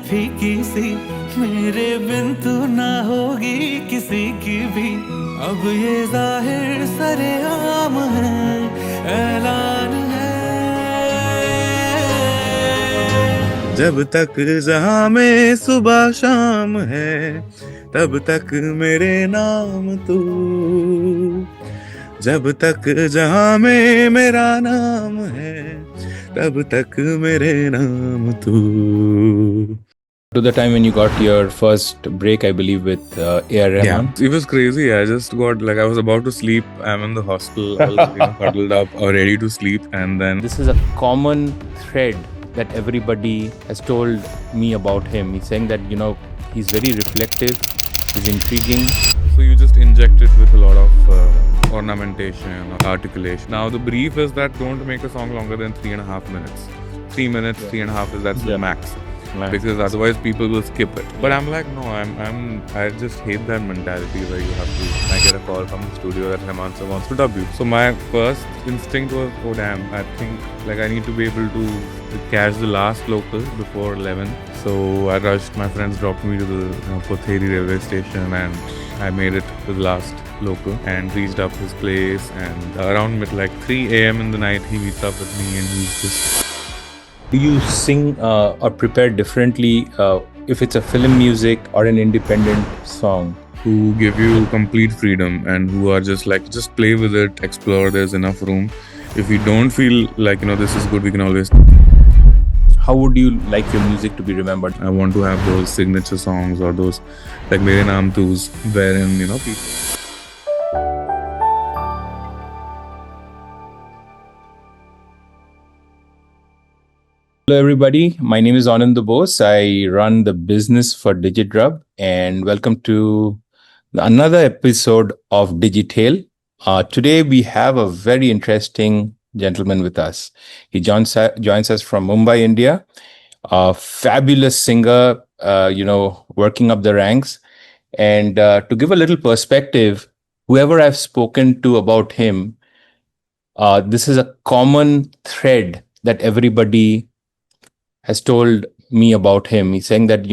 फीकी सी, मेरे बिन तू ना होगी किसी की भी। अब ये जाहिर सरेआम है, ऐलान है। जब तक जहां में सुबह शाम है, तब तक मेरे नाम तू। जब तक जहां में मेरा नाम है, तब तक मेरे नाम तू। To the time when you got your first break, I believe, with A.R. Rahman. Yeah, it was crazy. I just got I was about to sleep. I'm in the hostel. I was cuddled up or ready to sleep, and then This is a common thread that everybody has told me about him. He's saying that, he's very reflective, he's intriguing. so you just inject it with a lot of ornamentation, articulation. Now the brief is that don't make a song longer than 3.5 minutes. 3 minutes, 3.5 is that's the max. Because otherwise people will skip it. But I'm like, no, I just hate that mentality where you have to. I get a call from the studio that Rahman sir wants to dub you. So my first instinct was, oh damn, I think I need to be able to catch the last local before 11. So I rushed. My friends dropped me to the Potheri railway station, and I made it to the last local and reached up his place. And around 3 a.m. in the night, he meets up with me and he's just. Do you sing or prepare differently if it's a film music or an independent song? Who give you complete freedom and who are just play with it, explore, there's enough room. If you don't feel this is good, we can always. How would you like your music to be remembered? I want to have those signature songs or those like Mere Naam Tu's, wherein people. Hello everybody, my name is Aninda Bose. I run the business for DigiDrub, and welcome to another episode of DigiTale. Today we have a very interesting gentleman with us. He joins us from Mumbai, India. A fabulous singer, working up the ranks. And to give a little perspective, whoever I've spoken to about him, this is a common thread that everybody has told me about him. He's saying that,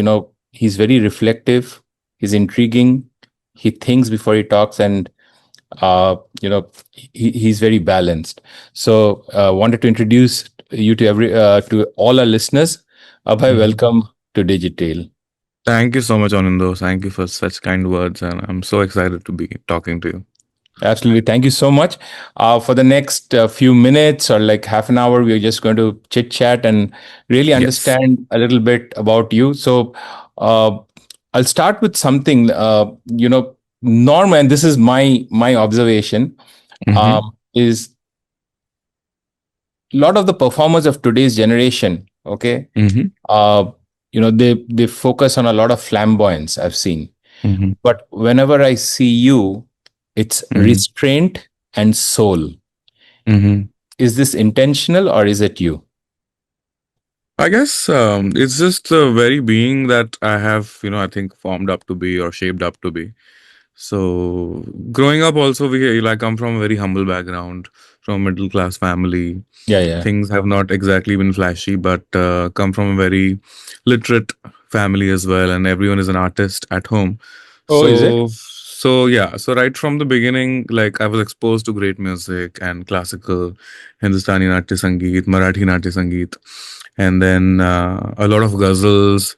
he's very reflective, he's intriguing, he thinks before he talks, and, he's very balanced. So wanted to introduce you to all our listeners. Abhay, welcome to DigiTale. Thank you so much, Anindo. Thank you for such kind words, and I'm so excited to be talking to you. Absolutely. Thank you so much. For the next few minutes or half an hour, we're just going to chit chat and really understand a little bit about you. So I'll start with something, Norm, and this is my observation, is a lot of the performers of today's generation, okay, they focus on a lot of flamboyance, I've seen. But whenever I see you, it's restraint and soul. Is this intentional or is it you? I guess it's just the very being that I have, I think formed up to be or shaped up to be. So growing up also, I come from a very humble background, from a middle class family. Yeah. Things have not exactly been flashy, but come from a very literate family as well. And everyone is an artist at home. Oh, is it? So yeah, so right from the beginning, I was exposed to great music and classical, Hindustani Natya Sangeet, Marathi Natya Sangeet, and then a lot of ghazals,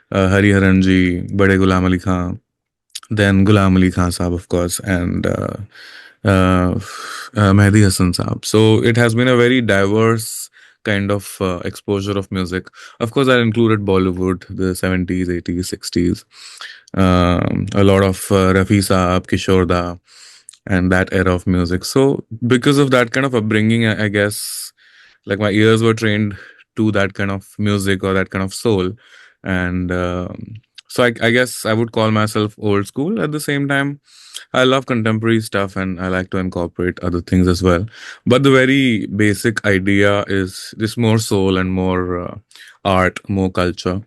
Hari Haranji, Bade Ghulam Ali Khan, then Ghulam Ali Khan Saab, of course, and Mehdi Hassan Saab. So it has been a very diverse kind of exposure of music. Of course, that included Bollywood, the 70s, 80s, 60s. A lot of Rafi Saab, Kishore Da, and that era of music. So because of that kind of upbringing, I guess my ears were trained to that kind of music or that kind of soul. And so I guess I would call myself old school. At the same time, I love contemporary stuff and I like to incorporate other things as well. But the very basic idea is just more soul and more art, more culture,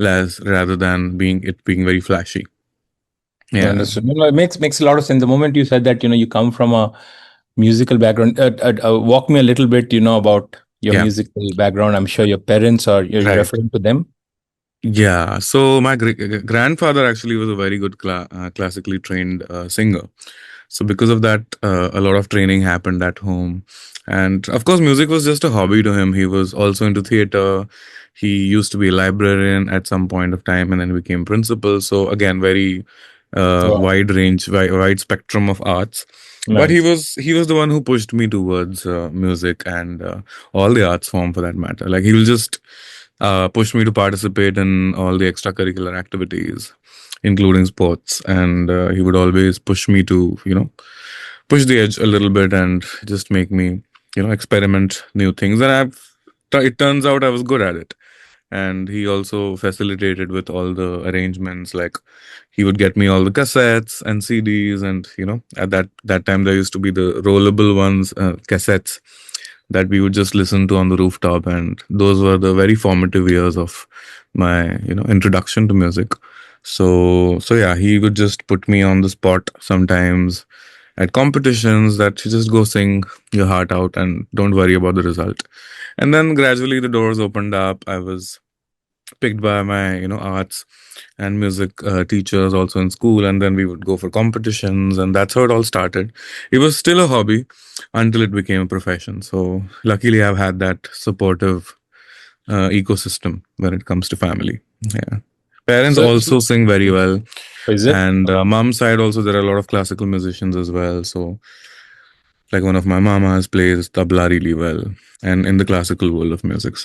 rather than being very flashy. Yeah, understood. It makes a lot of sense. The moment you said that, you come from a musical background, walk me a little bit, about your musical background. I'm sure your parents, or you're referring to them. Yeah, so my grandfather actually was a very good classically trained singer. So because of that, a lot of training happened at home, and of course, music was just a hobby to him. He was also into theater. He used to be a librarian at some point of time, and then became principal. So again, very Wow. wide range, wide spectrum of arts. But he Nice. was he was the one who pushed me towards music and all the arts form for that matter. Like he will just pushed me to participate in all the extracurricular activities, including sports. And he would always push me to, push the edge a little bit and just make me, experiment new things. And it turns out I was good at it. And he also facilitated with all the arrangements. Like he would get me all the cassettes and CDs, and at that time there used to be the rollable ones, cassettes that we would just listen to on the rooftop, and those were the very formative years of my introduction to music. So yeah, he would just put me on the spot sometimes at competitions, that you just go sing your heart out and don't worry about the result. And then gradually the doors opened up. I was picked by my arts and music teachers also in school, and then we would go for competitions, and that's how it all started. It was still a hobby until it became a profession. So luckily I've had that supportive ecosystem when it comes to family. Yeah, parents So also sing very well, is it? and mom's side also there are a lot of classical musicians as well. So like one of my mamas plays tabla really well, and in the classical world of music.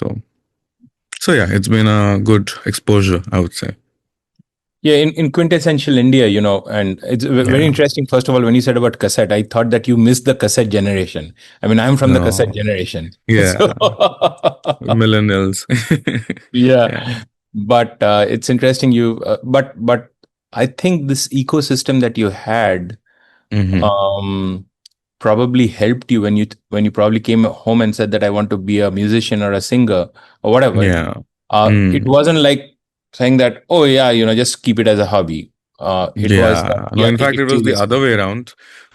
So yeah, it's been a good exposure, I would say. Yeah, in quintessential India, and it's very Yeah. interesting. First of all, when you said about cassette, I thought that you missed the cassette generation. I mean, I'm from the cassette No. generation. Yeah. So, Millennials. Yeah. yeah, but it's interesting. But I think this ecosystem that you had Hmm. um, probably helped you when you probably came home and said that I want to be a musician or a singer or whatever. Yeah. It Mm. wasn't like saying that, oh yeah, just keep it as a hobby. It was that, Yeah. No, yeah, in take fact, it it was the other seriously. way around.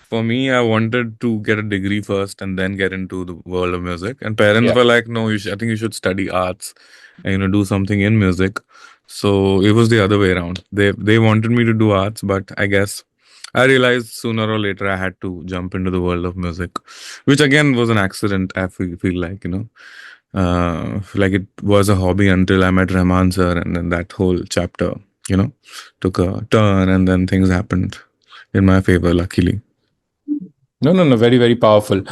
For me, I wanted to get a degree first and then get into the world of music. And parents Yeah. were like, no, I think you should study arts and, do something in music. So it was the other way around. They wanted me to do arts, but I guess I realized sooner or later I had to jump into the world of music, which again was an accident. I feel like, like it was a hobby until I met Rahman sir, and then that whole chapter, you know, took a turn, and then things happened in my favor, luckily. No, no, no. Very, very powerful.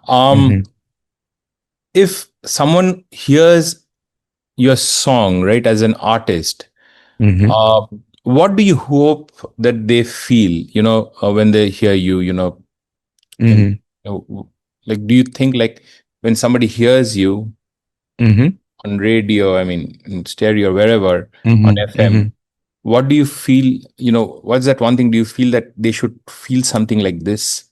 Um, Hmm. if someone hears your song, right, as an artist, Hmm. uh, what do you hope that they feel, when they hear you, when, Hmm. like, do you think like when somebody hears you Hmm. on radio, I mean, in stereo, wherever, on Hmm. FM, Hmm. what do you feel, what's that one thing do you feel that they should feel something like this,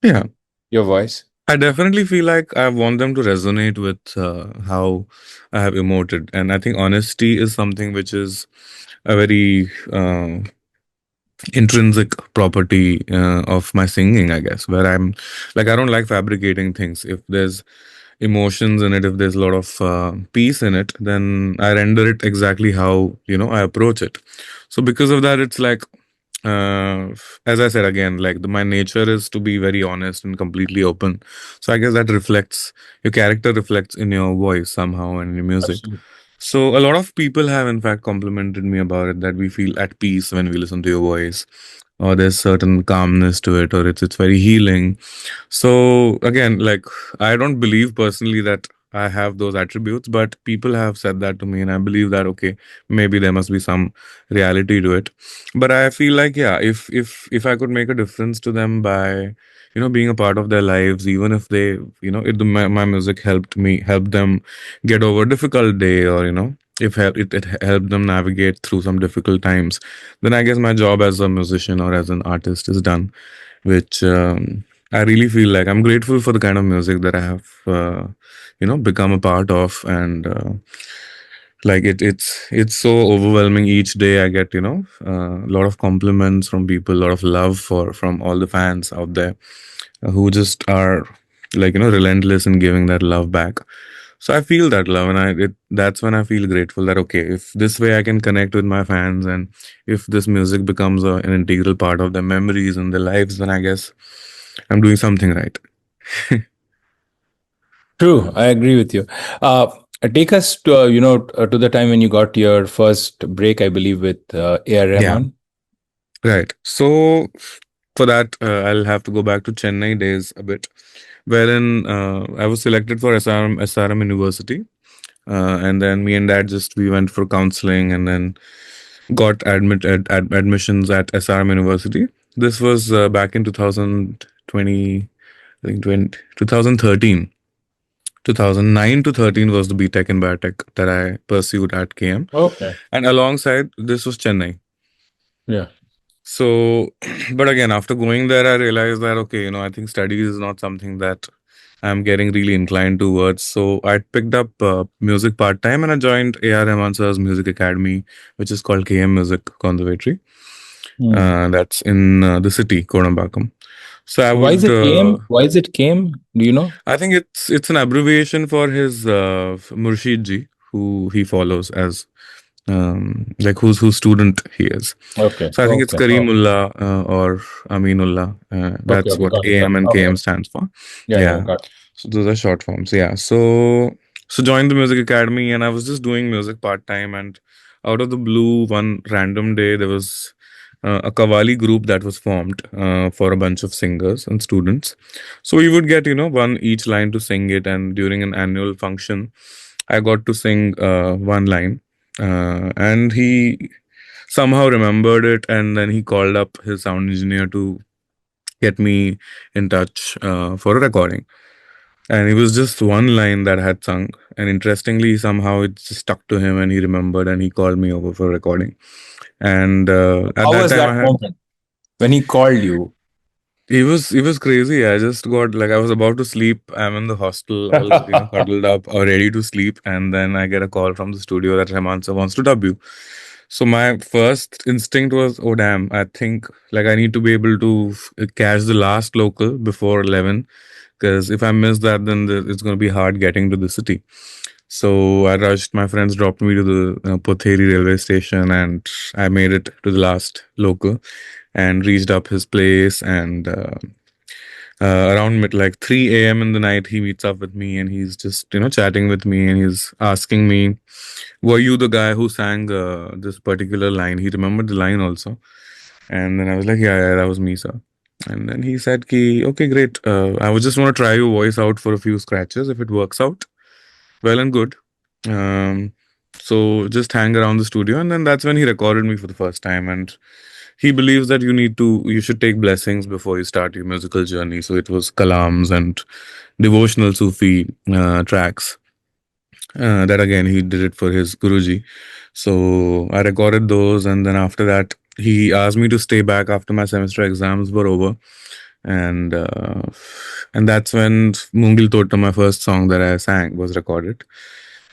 Yeah, your voice? I definitely feel like I want them to resonate with how I have emoted, and I think honesty is something which is a very intrinsic property of my singing, I guess, where I'm like, I don't like fabricating things. If there's emotions in it, if there's a lot of peace in it, then I render it exactly how, I approach it. So because of that, it's like, uh, as I said again, like my nature is to be very honest and completely open. So I guess that reflects, your character reflects in your voice somehow and in your music. Absolutely. So a lot of people have in fact complimented me about it, that we feel at peace when we listen to your voice, or there's certain calmness to it, or it's very healing. So again, like I don't believe personally that I have those attributes, but people have said that to me, and I believe that okay, maybe there must be some reality to it. But I feel like yeah, if I could make a difference to them by being a part of their lives, even if they my music helped them get over a difficult day, or if it helped them navigate through some difficult times, then I guess my job as a musician or as an artist is done, which I really feel like I'm grateful for the kind of music that I have, become a part of, and like it's so overwhelming each day. I get a lot of compliments from people, a lot of love from all the fans out there who just are like relentless in giving that love back. So I feel that love, and that's when I feel grateful that okay, if this way I can connect with my fans, and if this music becomes an integral part of their memories and their lives, then I guess I'm doing something right. True, I agree with you. Uh, Take us to to the time when you got your first break, I believe, with A.R. Yeah, Rahman. right. So for that, I'll have to go back to Chennai days a bit, wherein I was selected for SRM University, and then me and dad just we went for counseling, and then got admissions at SRM University. This was back in 2020, I think 2013. 2009 to 13 was the BTech in Biotech that I pursued at KM. Okay. And alongside, this was Chennai. Yeah. So, but again, after going there, I realized that, okay, I think studies is not something that I'm getting really inclined towards. So I picked up music part time and I joined A.R. Rahman sir's music academy, which is called KM Music Conservatory. Hmm. That's in the city, Kodambakam. So I Why is would, it came? Why is it came? Do you know? I think it's an abbreviation for his Murshid ji, who he follows as like whose student he is. Okay. So I think it's Okay. Oh, Kareemullah or Aminullah. okay. That's Okay. what Got it. Got AM it. and Okay. KM stands for. Yeah. Yeah. Yeah. Got it. So those are short forms. Yeah. So joined the music academy and I was just doing music part time, and out of the blue one random day there was a Qawwali group that was formed for a bunch of singers and students. So we would get one each line to sing it, and during an annual function I got to sing one line, and he somehow remembered it, and then he called up his sound engineer to get me in touch for a recording. And it was just one line that I had sung, and interestingly, somehow it just stuck to him, and he remembered, and he called me over for recording. And at How that was time, I that had moment when he called you? it was crazy. I just got like I was about to sleep. I'm in the hostel. I was cuddled up or ready to sleep, and then I get a call from the studio that Rahman sir wants to dub you. So my first instinct was, oh damn! I think like I need to be able to catch the last local before 11, because if I miss that, then it's going to be hard getting to the city. So I rushed. My friends dropped me to the Potheri railway station, and I made it to the last local and reached up his place. And around like 3 a.m. in the night, he meets up with me, and he's just chatting with me, and he's asking me, "Were you the guy who sang this particular line?" He remembered the line also, and then I was like, "Yeah, yeah, that was me, sir." And then he said, "Ki okay, great. I would just want to try your voice out for a few scratches. If it works out, well and good. Um, so just hang around the studio." And then that's when he recorded me for the first time. And he believes that you should take blessings before you start your musical journey. So it was kalams and devotional Sufi tracks. That again, he did it for his Guruji. So I recorded those, and then after that, he asked me to stay back after my semester exams were over, and that's when Mungil Tota, my first song that I sang, was recorded,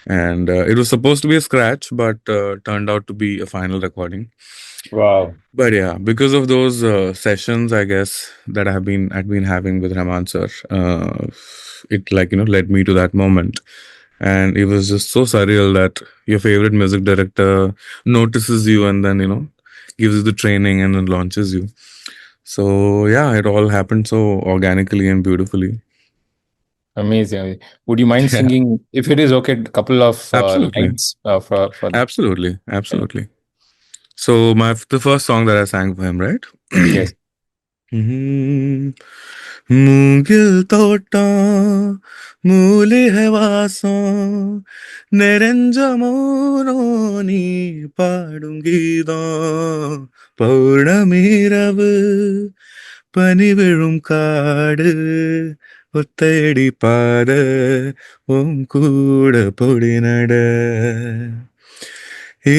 and it was supposed to be a scratch, but turned out to be a final recording. Wow. But yeah, because of those sessions, I guess that I'd been having with Rahman sir, it like led me to that moment, and it was just so surreal that your favorite music director notices you and then gives you the training and then launches you. So yeah, it all happened so organically and beautifully. Amazing. Would you mind Yeah, singing, if it is okay, a couple of absolutely, lines for absolutely, absolutely. So the first song that I sang for him, right? yes. മൂങ്ങിൽ തോട്ടം മൂലിഹവാസം നിറஞ்ச മൗനോ നീ പാടും ഗീതം പൗർണമിരവ് പനി വീഴും കാട് ഒത്തടി പാത உன் கூட பொடி நட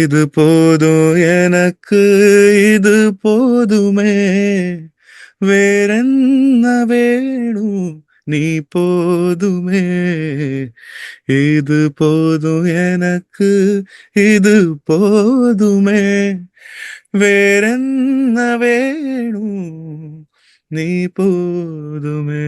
இது போதும் எனக்கு இது போதுமே வேறென்ன வேணும் நீ போதுமே இது போதும் எனக்கு இது போதுமே வேறென்ன வேணும் நீ போதுமே.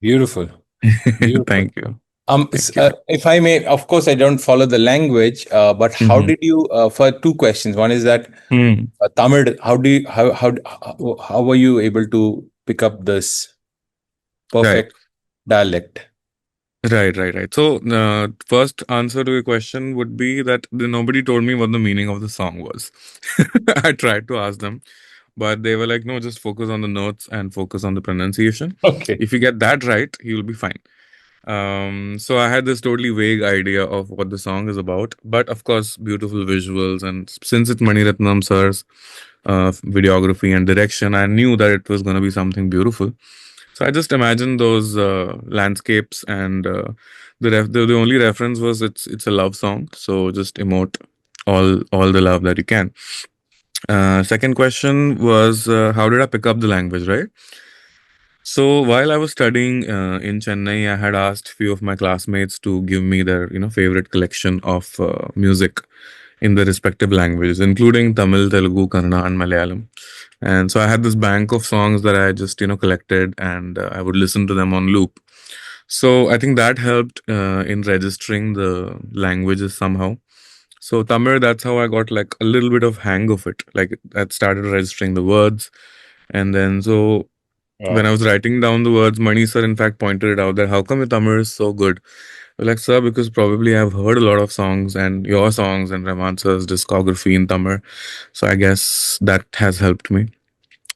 Beautiful. Beautiful. Thank you. Thank you. If I may, of course, I don't follow the language, but how Hmm. did you? For two questions. One is that Hmm. Tamil. How were you able to pick up this Right. perfect dialect? Right. So, first answer to your question would be that nobody told me what the meaning of the song was. I tried to ask them, but they were like, no, just focus on the notes and focus on the pronunciation. Okay. If you get that right, you'll be fine. So I had this totally vague idea of what the song is about, but of course, beautiful visuals. And since it's Mani Ratnam sir's videography and direction, I knew that it was going to be something beautiful. So I just imagined those landscapes, and the only reference was it's a love song. So just emote all the love that you can. Second question was how did I pick up the language, right? So while I was studying in Chennai, I had asked few of my classmates to give me their favorite collection of music in the respective languages, including Tamil, Telugu, Kannada, and Malayalam. And so I had this bank of songs that I just collected, and I would listen to them on loop. So I think that helped in registering the languages somehow. So Tamil, that's how I got like a little bit of hang of it. Like I started registering the words, and then so when I Wow. was writing down the words, Mani sir in fact pointed it out that how come your Tamil is so good? We're like, sir, because probably I've heard a lot of songs and your songs and Rahman sir's discography in Tamil. So I guess that has helped me.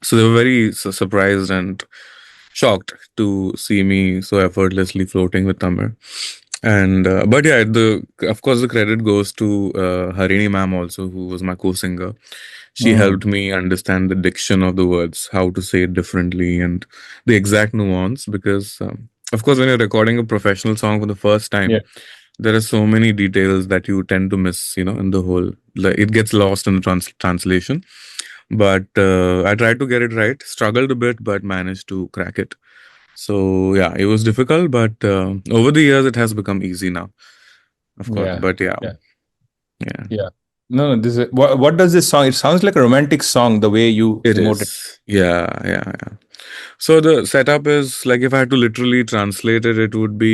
So they were very surprised and shocked to see me so effortlessly floating with Tamil. And but yeah, the of course the credit goes to Harini ma'am also, who was my co-singer. She Mm. helped me understand the diction of the words, how to say it differently, and the exact nuance. Because of course, when you're recording a professional song for the first Yeah. time, there are so many details that you tend to miss. In the whole, like, it gets lost in the translation. But I tried to get it right. Struggled a bit, but managed to crack it. So yeah, it was difficult, but over the years it has become easy now. Of course, Yeah. but yeah, Yeah. yeah, Yeah. No, no, this is what does this song? It sounds like a romantic song the way you it emoted. is. Yeah. So the setup is like if I had to literally translate it, it would be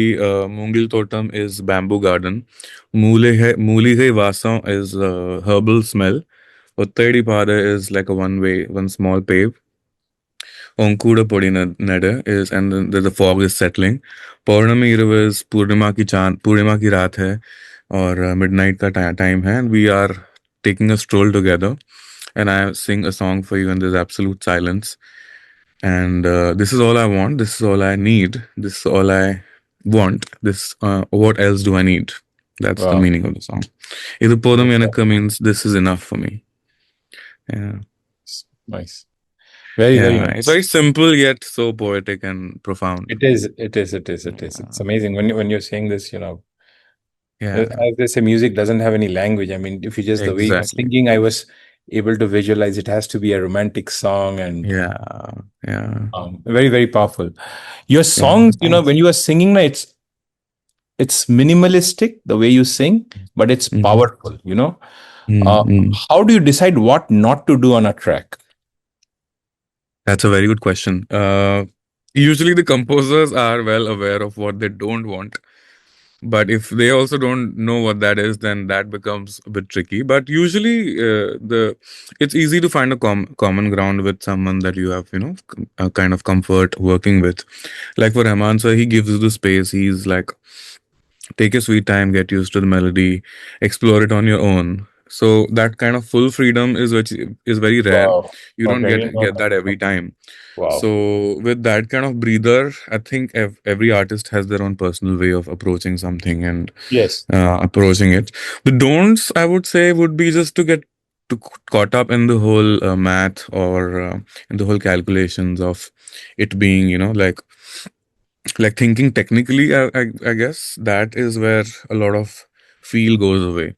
Mungil Totem is bamboo garden, Muli Hai Vasam is herbal smell, Uttaidi Pada is like a one small pave, Onkuda Neda is, and then the fog is settling. Purnami Irav is Purnima ki raat hai, or midnight ka time hai, and we are taking a stroll together. And I sing a song for you, and there's absolute silence. And this is all I want. This is all I need. This is all I want. This. What else do I need? That's the Wow. meaning of the song. Idu podam enakka means this is enough for me. Yeah. Nice. Very, very Yeah. It's nice. very simple yet so poetic and profound. It is. It is. It is. It is. It's Yeah. amazing when you're saying this. Yeah. As they say, music doesn't have any language. I mean, if you just the way you're Exactly. singing, I was able to visualize it has to be a romantic song and Yeah. Yeah. very, very powerful. Your Yeah. songs, when Thanks. you are singing, it's minimalistic the way you sing, but it's Mm-hmm. powerful. Uh, Mm-hmm. how do you decide what not to do on a track? That's a very good question. Usually the composers are well aware of what they don't want. But if they also don't know what that is, then that becomes a bit tricky. But usually, the it's easy to find a common ground with someone that you have, a kind of comfort working with. Like for Rahman, sir, he gives you the space. He's like, take your sweet time, get used to the melody, explore it on your own. So that kind of full freedom is very rare. Wow. You don't Okay, I didn't know get that that. every time. Wow. So with that kind of breather, I think every artist has their own personal way of approaching something and Yes. approaching it. The don'ts, I would say, would be just to get caught up in the whole math or in the whole calculations of it being, like thinking technically. I guess that is where a lot of feel goes away.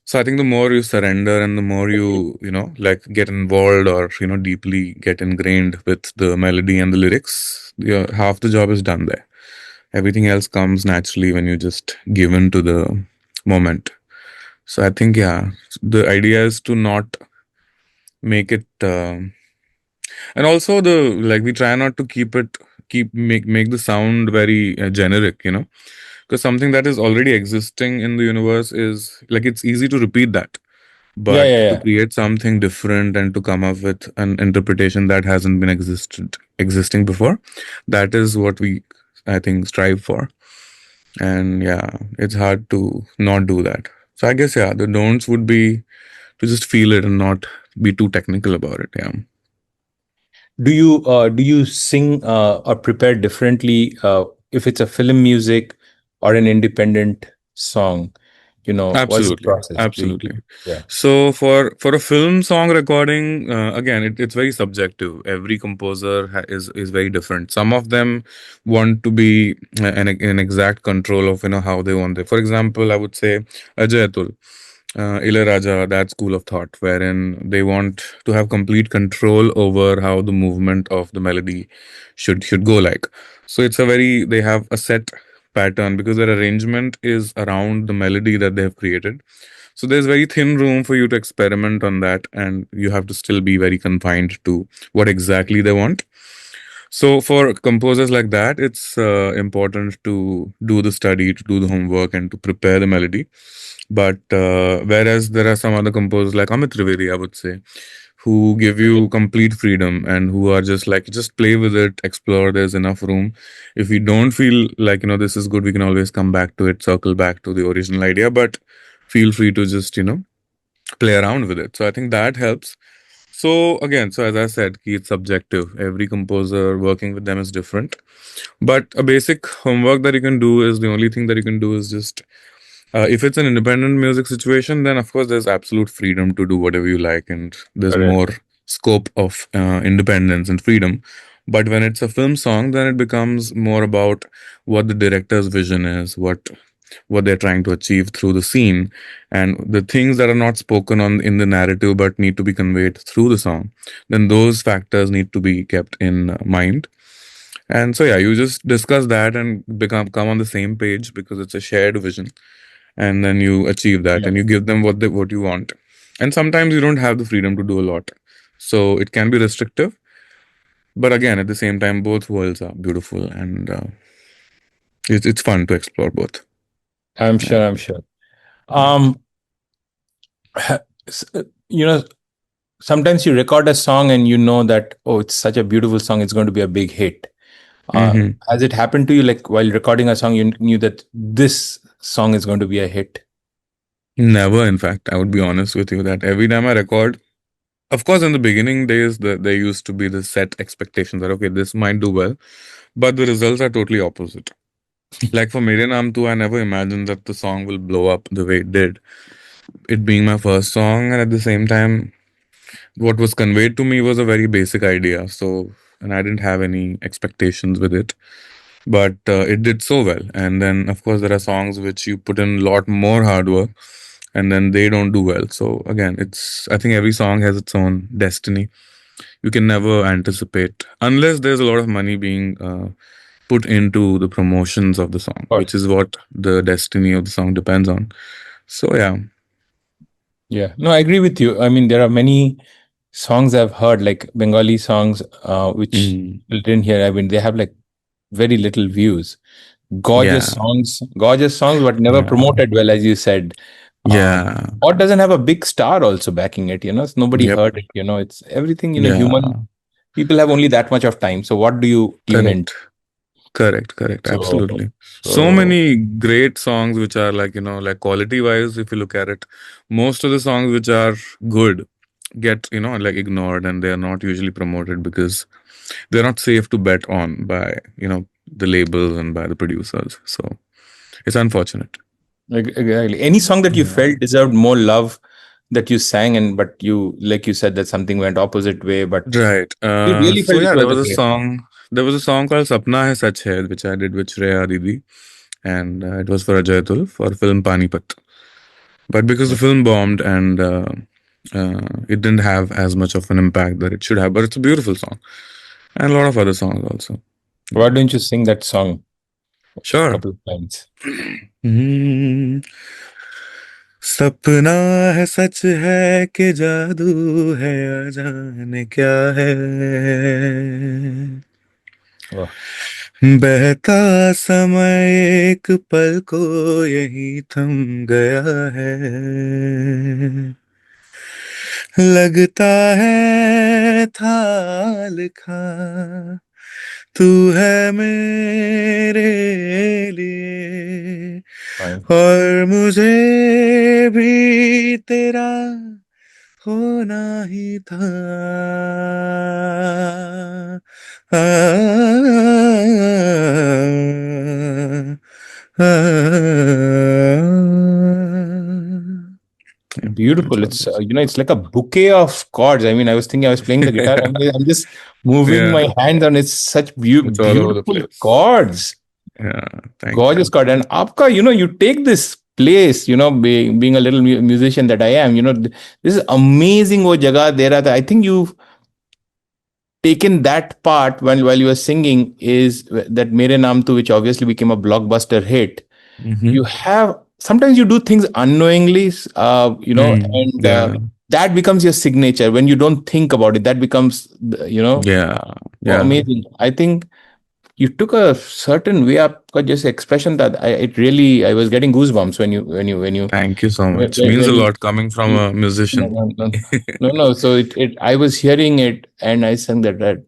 So I think the more you surrender and the more Agree. like get involved or deeply get ingrained with the melody and the lyrics, half the job is done there. Everything else comes naturally when you just give in to the moment. So I think yeah, the idea is to not make it, and also the like we try not to keep it make the sound very generic, because something that is already existing in the universe is like it's easy to repeat that, Yeah, but yeah, to yeah. create something different and to come up with an interpretation that hasn't been existing before, that is what we, I think, strive for. And yeah, it's hard to not do that. So I guess, yeah, the don'ts would be to just feel it and not be too technical about it. Yeah. Do you sing or prepare differently if it's a film music or an independent song? What's the Absolutely, process? absolutely. Yeah. So for a film song recording, again, it's very subjective. Every composer is very different. Some of them want to be in exact control of how they want it. For example, I would say Ajay Atul, Ilayaraja, that school of thought, wherein they want to have complete control over how the movement of the melody should go like. So it's a very they have a set pattern because their arrangement is around the melody that they have created. So there's very thin room for you to experiment on that, and you have to still be very confined to what exactly they want. So for composers like that, it's important to do the study, to do the homework, and to prepare the melody. But whereas there are some other composers like Amit Trivedi, I would say, who give you complete freedom and who are just like, just play with it, explore. There's enough room. If we don't feel like this is good, we can always come back to it, circle back to the original idea. But feel free to just play around with it. So I think that helps. So again, so as I said, it's subjective. Every composer working with them is different. But a basic homework that you can do is the only thing that you can do is just if it's an independent music situation, then of course there's absolute freedom to do whatever you like, and there's Correct. more scope of independence and freedom. But when it's a film song, then it becomes more about what the director's vision is, what they're trying to achieve through the scene, and the things that are not spoken on in the narrative but need to be conveyed through the song. Then those factors need to be kept in mind. And so yeah, you just discuss that and become come on the same page because it's a shared vision, and then you achieve that Yeah. and you give them what you want. And sometimes you don't have the freedom to do a lot, so it can be restrictive, but again, at the same time, both worlds are beautiful, and it's fun to explore both. I'm Yeah. sure. I'm sure. Yeah. Um, s- you know, sometimes you record a song and you know that, oh, it's such a beautiful song, it's going to be a big hit. Hmm. Has it happened to you, like while recording a song, you knew that this song is going to be a hit? Never, in fact, I would be honest with you that every time I record, of course, in the beginning days, there used to be the set expectations that okay, this might do well, but the results are totally opposite. Like for Mere Naam Tu, I never imagined that the song will blow up the way it did. It being my first song, and at the same time, what was conveyed to me was a very basic idea. So, and I didn't have any expectations with it, but it did so well. And then, of course, there are songs which you put in a lot more hard work, and then they don't do well. So again, I think every song has its own destiny. You can never anticipate unless there's a lot of money being put into the promotions of the song, Of which course. is what the destiny of the song depends on. So yeah. Yeah. No, I agree with you. I mean, there are many songs I've heard, like Bengali songs, which Mm. people didn't hear. I mean, they have like very little views. Yeah. Gorgeous songs, but never Yeah. promoted well, as you said. Yeah. Or doesn't have a big star also backing it. So nobody Yep. heard it. It's everything. Human Yeah. people have only that much of time. So what do you tune in? Correct. Correct. So, Absolutely. So so many great songs which are like, like quality wise, if you look at it, most of the songs which are good get, like ignored, and they are not usually promoted because they're not safe to bet on by, the labels and by the producers. So it's unfortunate. exactly. Any song that you Yeah. felt deserved more love that you sang, and but you, like you said, that something went opposite way, but Right. you really So felt it yeah, was a great song. There was a song called Sapna Hai Sach Hai, which I did with Shreya Didi, and it was for Ajay Atul for film Panipat. But because the film bombed and it didn't have as much of an impact that it should have, but it's a beautiful song, and a lot of other songs also. Why don't you sing that song a Sure. couple of times? हम्म, सपना है सच है कि जादू है अजाने क्या है वाह। बहता समय एक पल को यही थम गया है, लगता है था लिखा तू है मेरे लिए, Fine. और मुझे भी तेरा होना ही था। That's Beautiful. what It's it is. it's like a bouquet of chords. I mean, I was thinking I was playing the guitar. I'm just moving my Yeah, hands, and it's such it's all over the beautiful place. chords, Yeah, thank gorgeous you. chord. And Apka, you take this place. Being a little musician that I am. This is amazing. Wo jagah de raha tha. I think you've taken that part while you were singing is that Mere Naam Tu, which obviously became a blockbuster hit. Mm-hmm. You have sometimes you do things unknowingly, and Yeah, that becomes your signature when you don't think about it. That becomes, yeah, yeah. amazing. I think you took a certain way up, just expression that I was getting goosebumps when you Thank you so when, much. Means a when lot coming from you a no, musician. no, no, no, no. So it I was hearing it and I sang that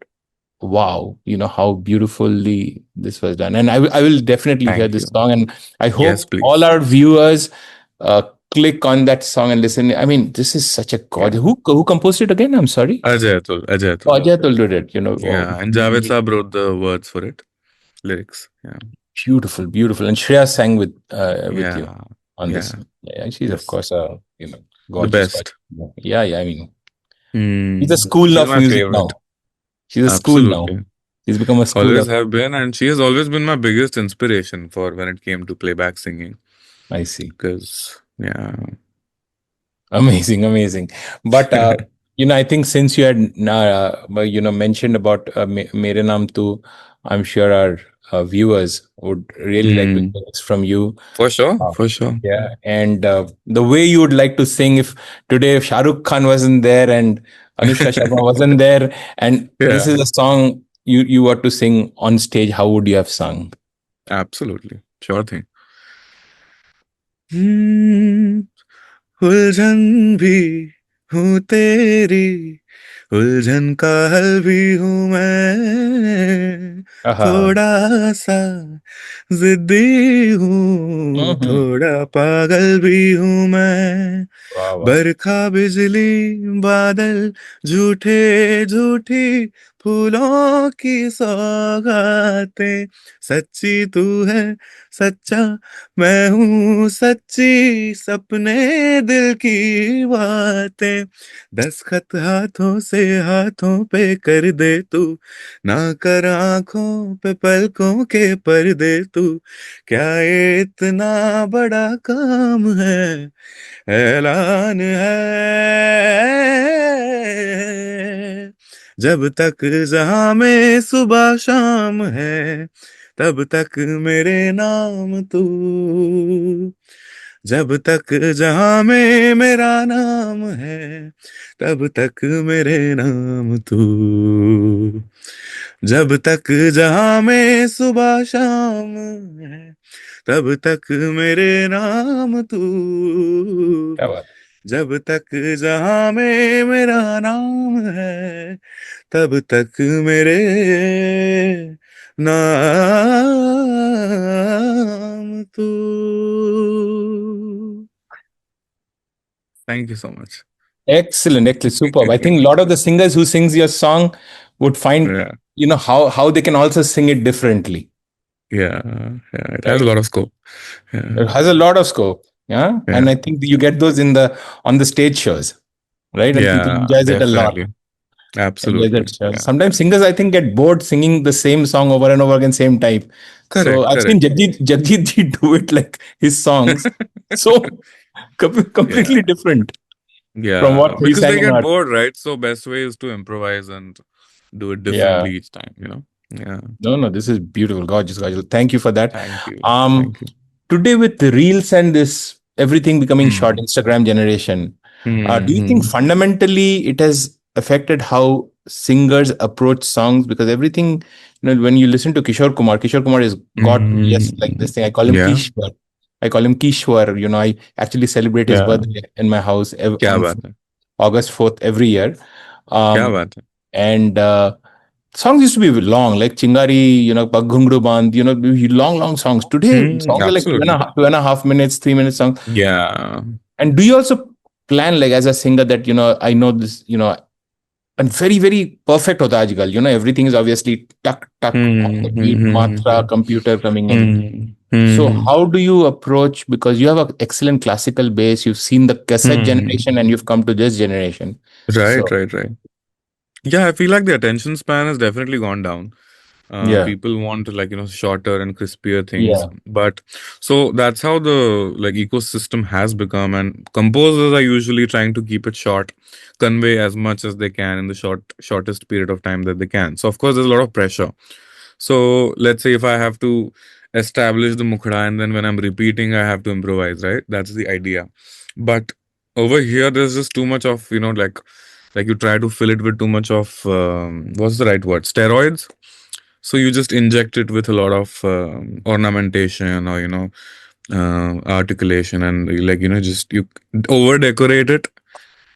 wow, how beautifully this was done. And I will definitely hear Thank this you. song. And I Yes, hope all please. our viewers uh, click on that song and listen. I mean, this is such a gorgeous. Yeah. Who composed it again? I'm sorry. Ajay Atul, Ajay Oh, Atul. Ajay Atul did it. Yeah, and Javed Saab wrote the words for it, lyrics. Yeah, beautiful, beautiful. And Shreya sang with you yeah, on this. yeah. Yeah, and she's of Yes, course the gorgeous, gorgeous. best. Yeah, yeah. I mean, she's a Hmm. school She's of my music favorite. now. She's a school now. Absolutely. She's become a school Always of. have been, and she has always been my biggest inspiration for when it came to playback singing. I see. Because, yeah. Amazing, amazing. But I think since you had mentioned about Mere Naam Tu, I'm sure our viewers would really like to Hmm. hear this from you. For sure, Uh, for sure. yeah, and the way you would like to sing if today if Shah Rukh Khan wasn't there and Anushka Sharma wasn't there, and this Yeah, is a song you were to sing on stage, how would you have sung? absolutely. Sure thing. Hmm. उलझन भी हूँ तेरी, उलझन का हल भी हूँ मैं, Aha. थोड़ा सा जिद्दी हूँ, Mm-hmm. थोड़ा पागल भी हूँ मैं, Wow, wow. बरखा बिजली बादल झूठे झूठी फूलों की सौगातें, सच्ची तू है सच्चा मैं हूँ सच्ची, सपने दिल की बातें, दस्तखत हाथों से हाथों पे कर दे तू, ना कर आंखों पे पलकों के पर्दे तू, क्या ये इतना बड़ा काम है, ऐलान है, जब तक जहां में सुबह शाम है, तब तक मेरे नाम तू, जब तक जहां में मेरा नाम है, तब तक मेरे नाम तू, जब तक जहां में सुबह शाम है, तब तक मेरे नाम तू, क्या बात। जब तक जहां में मेरा नाम है, तब तक मेरे नाम तू। Thank you so much. Excellent, excellent, superb. I think a lot of the singers who sings your song would find, Yeah, how they can also sing it differently, yeah, yeah. It has a right? lot of scope. Yeah, It has a lot of scope, yeah. yeah, And I think you get those in the on the stage shows, right? And people yeah. enjoys it a lot. Definitely, Enjoys absolutely. it. Yeah, Sometimes singers, I think, get bored singing the same song over and over again, same type. So correct, I've seen correct. Jagjit Ji do it like his songs, so Yeah, completely different from what yeah. he Because sang they in get our. bored, right? So best way is to improvise and do it Yeah. differently each time. Yeah. No, no, this is beautiful, gorgeous, gorgeous. Thank you for that. Thank you. Um, Thank you. Today with the reels and this everything becoming short, Hmm. Instagram generation, do you think Hmm. fundamentally it has affected how singers approach songs, because everything, when you listen to Kishore Kumar has got, yes, like Mm, this thing. I call him yeah, Kishwar. I call him Kishwar. I actually celebrate his yeah. birthday in my house क्या on बात है, August 4th every year. क्या Um, बात है. and songs used to be long, like Chingari, Pag Ghungru Band, long, long songs. Today, songs are like Absolutely. 2.5 minutes, 3 minutes songs. Yeah. And do you also plan, like, as a singer, that, I know this, and very, very perfect hota aajkal. Everything is obviously tuck, tuck on the Hmm. beat, Hmm. matra, computer coming in. Hmm. So Hmm. how do you approach, because you have an excellent classical base, you've seen the cassette generation Hmm. and you've come to this generation. Right, So right, right. Yeah, I feel like the attention span has definitely gone down. yeah, People want like shorter and crispier things, yeah, but so that's how the like ecosystem has become. And composers are usually trying to keep it short, convey as much as they can in the shortest period of time that they can. So of course, there's a lot of pressure. So let's say if I have to establish the mukhra and then when I'm repeating, I have to improvise, right? That's the idea. But over here, there's just too much of, like you try to fill it with too much of, what's the right word? Steroids. So you just inject it with a lot of ornamentation or, articulation and like, just you over decorate it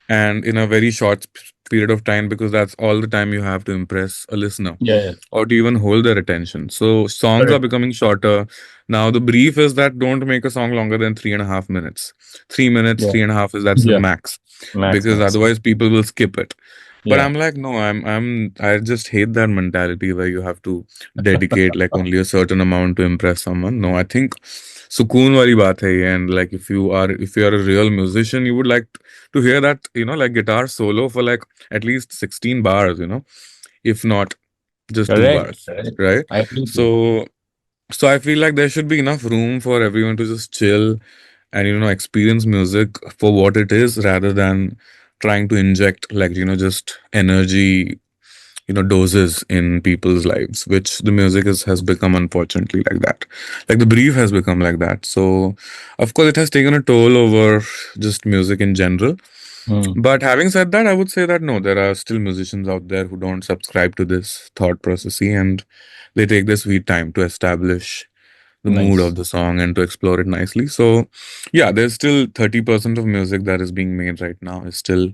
and in a very short period of time because that's all the time you have to impress a listener yeah, yeah. or to even hold their attention. So songs are Correct. becoming shorter. Now the brief is that don't make a song longer than 3.5 minutes. 3 minutes, Yeah, 3.5 is that's the yeah. max Max, because max. otherwise people will skip it. But Yeah. I'm like, no, I just hate that mentality where you have to dedicate like only a certain amount to impress someone. No, I think sukoon wali baat hai ye. And like if you are a real musician, you would like to hear that, like guitar solo for like at least 16 bars, if not just two Correct. bars, Correct. right? I agree with you. So I feel like there should be enough room for everyone to just chill and experience music for what it is rather than trying to inject like just energy doses in people's lives, which the music has become unfortunately like that. Like the brief has become like that. So of course it has taken a toll over just music in general. Hmm. But having said that, I would say that no, there are still musicians out there who don't subscribe to this thought process and they take their sweet time to establish the mood of Nice. the song and to explore it nicely. So, yeah, there's still 30% of music that is being made right now is still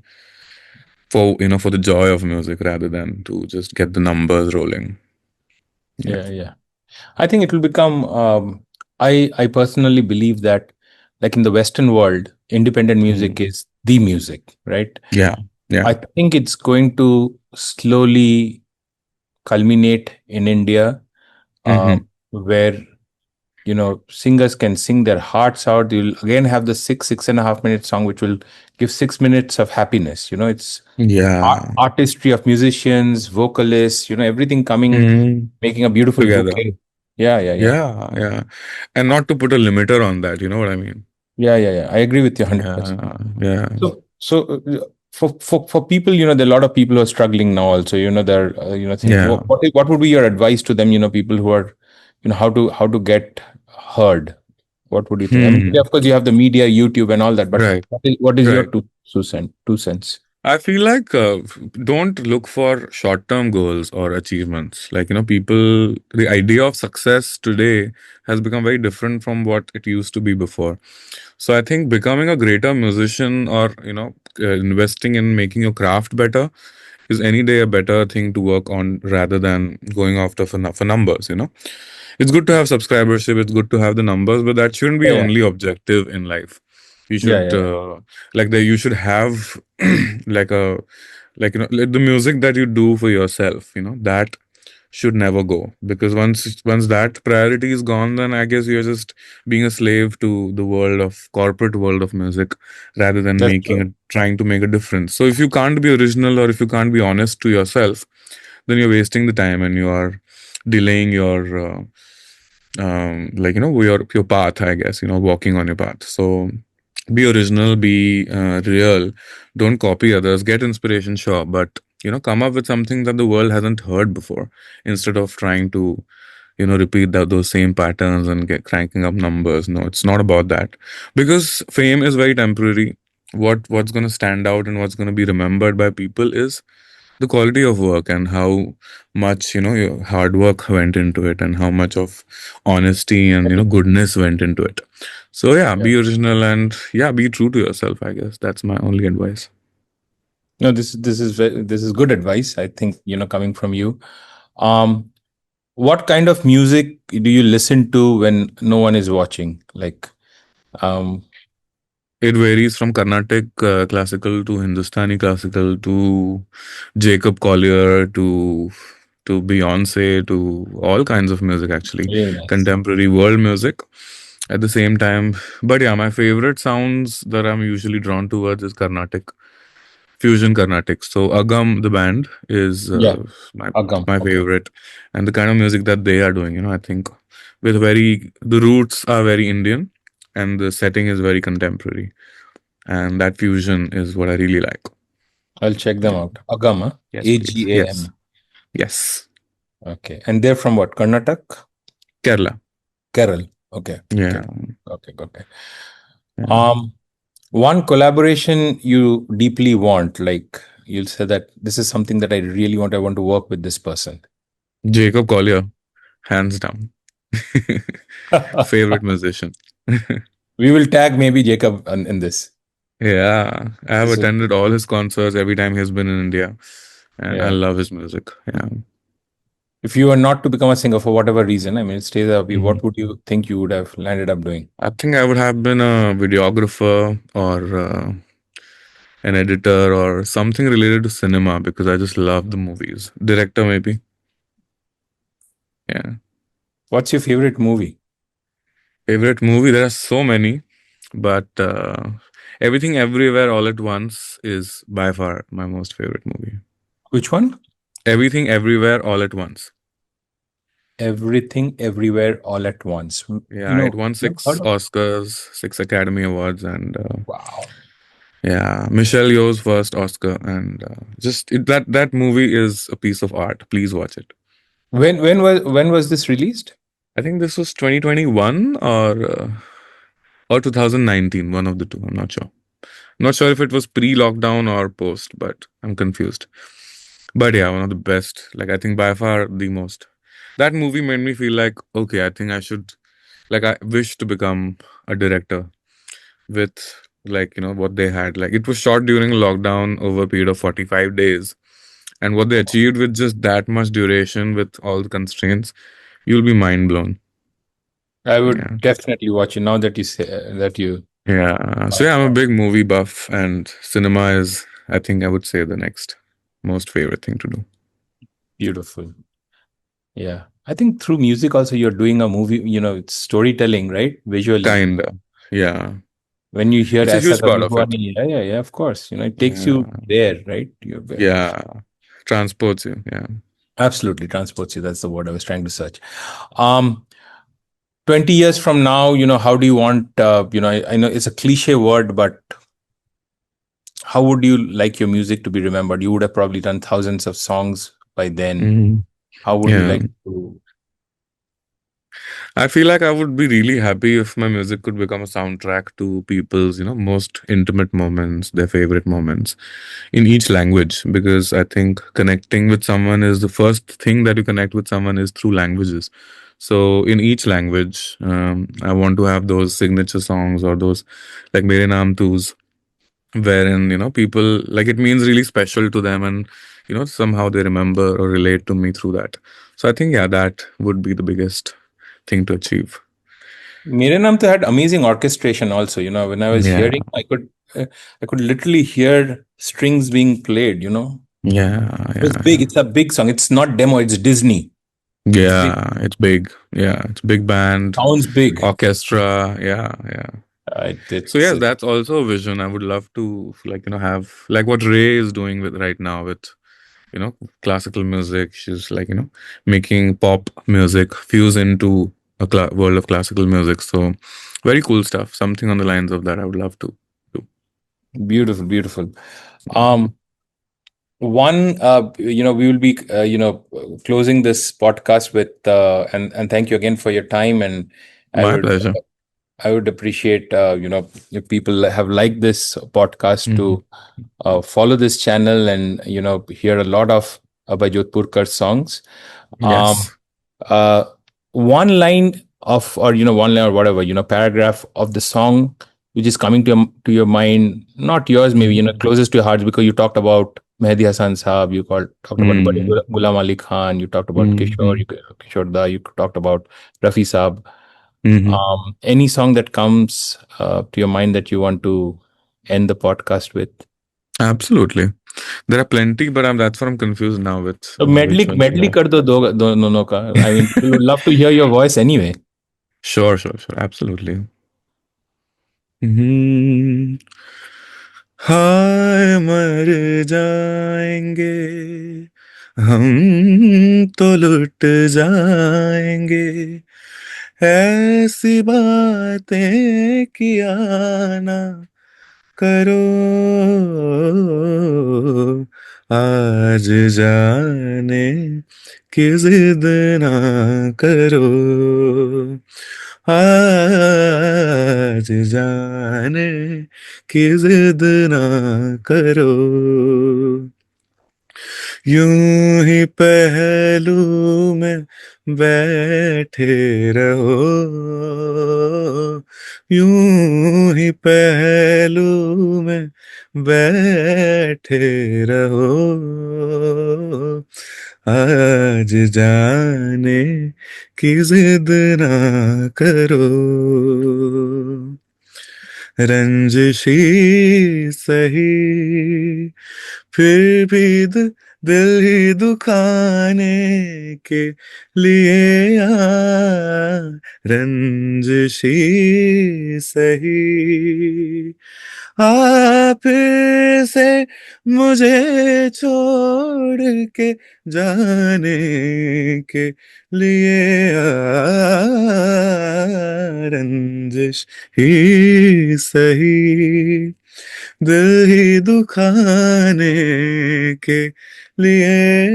for the joy of music rather than to just get the numbers rolling. Yeah. Yeah, yeah. I think it will become. I personally believe that, like in the Western world, independent music Mhm. is the music, right? Yeah. Yeah. I think it's going to slowly culminate in India, Hmm. where singers can sing their hearts out. You'll again have the 6.5 minute song, which will give 6 minutes of happiness. It's Yeah. artistry of musicians, vocalists, everything coming, Hmm. making a beautiful Together. bouquet. Yeah, yeah, yeah. Yeah. Yeah. And not to put a limiter on that, you know what I mean? Yeah, yeah, yeah. I agree with you 100%. Yeah. Yeah. For people, there are a lot of people who are struggling now. Also, they're think Yeah. what would be your advice to them? People who are, how to get heard. What would you think? I mean, Hmm. of course, you have the media, YouTube, and all that. But Right. what is your Right. two cents? I feel like don't look for short-term goals or achievements. Like, the idea of success today has become very different from what it used to be before. So I think becoming a greater musician or, investing in making your craft better is any day a better thing to work on rather than going after for numbers, It's good to have subscribership, it's good to have the numbers, but that shouldn't be Yeah, yeah, only objective in life. You yeah, should yeah, yeah. you should have like a like the music that you do for yourself, that should never go because once that priority is gone, then I guess you're just being a slave to the corporate world of music rather than That's true. trying to make a difference. So if you can't be original or if you can't be honest to yourself, then you're wasting the time and you are delaying your your path, I guess, walking on your path. So be original, be real, don't copy others, get inspiration, sure, but come up with something that the world hasn't heard before instead of trying to repeat those same patterns and get cranking up numbers. No, it's not about that because fame is very temporary. What's going to stand out and what's going to be remembered by people is the quality of work and how much your hard work went into it, and how much of honesty and goodness went into it. So yeah, Yeah. be original, and yeah, be true to yourself. I guess that's my only advice. No, this is good advice. I think, coming from you. Um, what kind of music do you listen to when no one is watching? Like, um, It varies from Carnatic classical to Hindustani classical to Jacob Collier to Beyonce to all kinds of music, actually, Very nice. contemporary world music at the same time. But yeah, my favorite sounds that I'm usually drawn towards is Carnatic, fusion Carnatic. So Agam, the band, is Yeah, my Agam. my Okay, favorite, and the kind of music that they are doing, I think with very the roots are very Indian, and the setting is very contemporary, and that fusion is what I really like. I'll check them Yeah. out. Agam, huh? Yes, please. Yes. Agam. Yes. Okay, and they're from what? Karnataka, Kerala. Kerala. Okay, Yeah. okay, okay, okay. Yeah. Um, one collaboration you deeply want, like you'll say that this is something that I really want. I want to work with this person. Jacob Collier, hands down. Favorite musician. We will tag maybe Jacob in this. Yeah, I have This is attended all his concerts every time he's been in India, and I yeah. love his music. Yeah. If you were not to become a singer for whatever reason, I mean, stay there. Mhm. What would you think you would have landed up doing? I think I would have been a videographer or an editor or something related to cinema because I just love the movies. Director, maybe. Yeah. What's your favorite movie? Favorite movie? There are so many, but Everything Everywhere All at Once is by far my most favorite movie. Which one? Everything Everywhere All at Once. Everything, everywhere, all at once. Yeah, it won I've six heard of. Oscars, six Academy Awards, and Wow. yeah, Michelle Yeoh's first Oscar, and that movie is a piece of art. Please watch it. When was this released? I think this was 2021 or 2019, one of the two. I'm not sure. Not sure if it was pre-lockdown or post, but I'm confused. But yeah, one of the best. Like I think by far the most. That movie made me feel like okay, I think I should like I wish to become a director with what they had. Like it was shot during lockdown over a period of 45 days. And what they achieved with just that much duration with all the constraints, you'll be mind blown. I would Yeah. definitely watch it now that you say that you. Yeah. So yeah, I'm a big movie buff, and cinema is, I think, I would say the next most favorite thing to do. Beautiful. Yeah. I think through music also you're doing a movie, it's storytelling, right? Visually. Kinda. Yeah. When you hear It's a Aisa huge part Kabhi of Hua it. Nahi, yeah, yeah, yeah, of course. It takes you Yeah. there, right? You Yeah. Transports you. Yeah. absolutely transports you. That's the word I was trying to search. Um, 20 years from now, how do you want, I know it's a cliche word, but how would you like your music to be remembered? You would have probably done thousands of songs by then. Hmm. How would you Yeah. like to? I feel like I would be really happy if my music could become a soundtrack to people's, most intimate moments, their favorite moments in each language. Because I think connecting with someone is the first thing that you connect with someone is through languages. So in each language, I want to have those signature songs or those like Mere Naam Tu's, wherein, people like it means really special to them, and, somehow they remember or relate to me through that. So I think, yeah, that would be the biggest thing to achieve. Mere Naam To had amazing orchestration also. When I was Yeah, hearing, I could literally hear strings being played. yeah, It's yeah, big. yeah. It's a big song. It's not demo. It's Disney. It's big. Yeah, it's big. Yeah, it's big band, Sounds big. orchestra. Yeah, yeah. So It's yes, that's also a vision. I would love to have like what Ray is doing with right now with classical music. She's making pop music fuse into a world of classical music. So very cool stuff. Something on the lines of that I would love to do. beautiful, beautiful. Yeah. Um, One, we will be, closing this podcast with, and thank you again for your time. And I My would pleasure. I would appreciate, if people have liked this podcast Mhm. to follow this channel and, hear a lot of Abhay Jodhpurkar songs. Um, Yes. uh, one line of, or, one line or whatever, paragraph of the song which is coming to your mind, not yours, maybe, Mhm. closest to your heart, because you talked about Mehdi Hassan Saab, talked about Bade Mhm. Ghulam Ali Khan, you talked about Kishore, Mhm. Kishore Da, you talked about Rafi Saab. Mhm. Any song that comes to your mind that you want to end the podcast with? Absolutely. There are plenty, but that's what I'm confused now with So which medley one should medley I? कर दो दोनों का. I mean, people would love to hear your voice anyway. Sure, sure, sure. Absolutely. हम्म, हाय मर जाएंगे हम तो लुट जाएंगे ऐसी बातें किया ना करो आज जाने की जिद ना करो आज जाने की जिद ना करो यूं ही पहलू में बैठे रहो यूं ही पहलू में बैठे रहो आज जाने की जिद ना करो रंजिशी सही फिर भी दिल ही दुखाने के लिए रंजिशी सही फिर से मुझे छोड़ के जाने के लिए रंजिश ही सही दिल ही दुखाने के लिए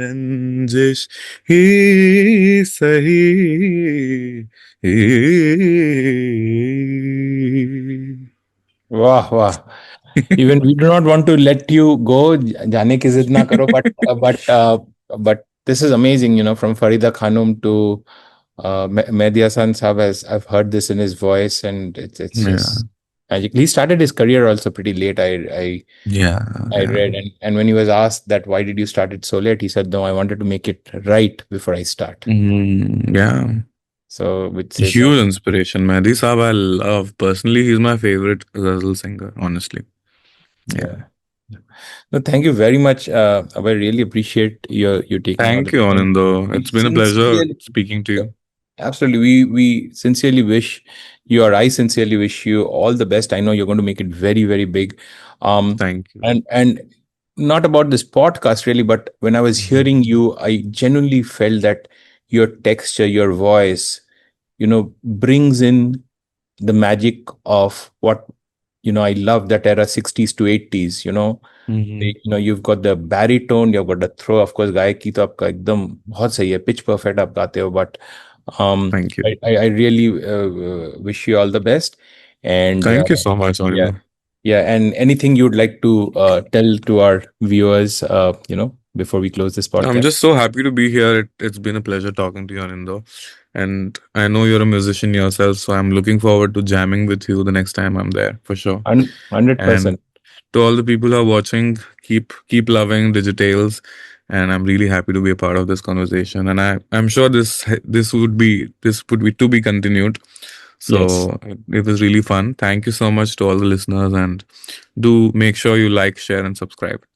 रंजिश ही सही वाह वाह. Even we do not want to let you go. जाने की जिद ना करो. But this is amazing. From Farida Khanum to Mehdi Hasan Saab. I've heard this in his voice, and it's yeah, just magic. He started his career also pretty late. yeah, I yeah. read, and when he was asked that why did you start it so late, he said, "No, I wanted to make it right before I start." Yeah. So, which says, Huge inspiration. Mehdi Saab, I love personally. He's my favorite ghazal singer, honestly. Yeah. yeah. No, thank you very much. I really appreciate you taking all the Thank you, time. Anando. We It's been a pleasure sincerely, speaking to yeah, you. absolutely. We sincerely wish you, or I sincerely wish you all the best. I know you're going to make it very, very big. Um, Thank you. and not about this podcast really, but when I was Mhm. hearing you, I genuinely felt that your texture, your voice, brings in the magic of what, I love that era, 60s to 80s. Mhm. You've got the baritone, you've got the throw. Of course, गायकी तो आपका एकदम बहुत सही है, pitch perfect आप गाते हो. But Thank you. I really wish you all the best. And Thank you so much, yeah, Anando. yeah. And anything you'd like to tell to our viewers, before we close this I'm podcast? just so happy to be here. It's been a pleasure talking to you, Anando. And I know you're a musician yourself, so I'm looking forward to jamming with you the next time I'm there, for sure. And 100%. to all the people who are watching, keep loving Digitales, and I'm really happy to be a part of this conversation. And I'm sure this would be to be continued. Yes. So it was really fun. Thank you so much to all the listeners, and do make sure you like, share, and subscribe.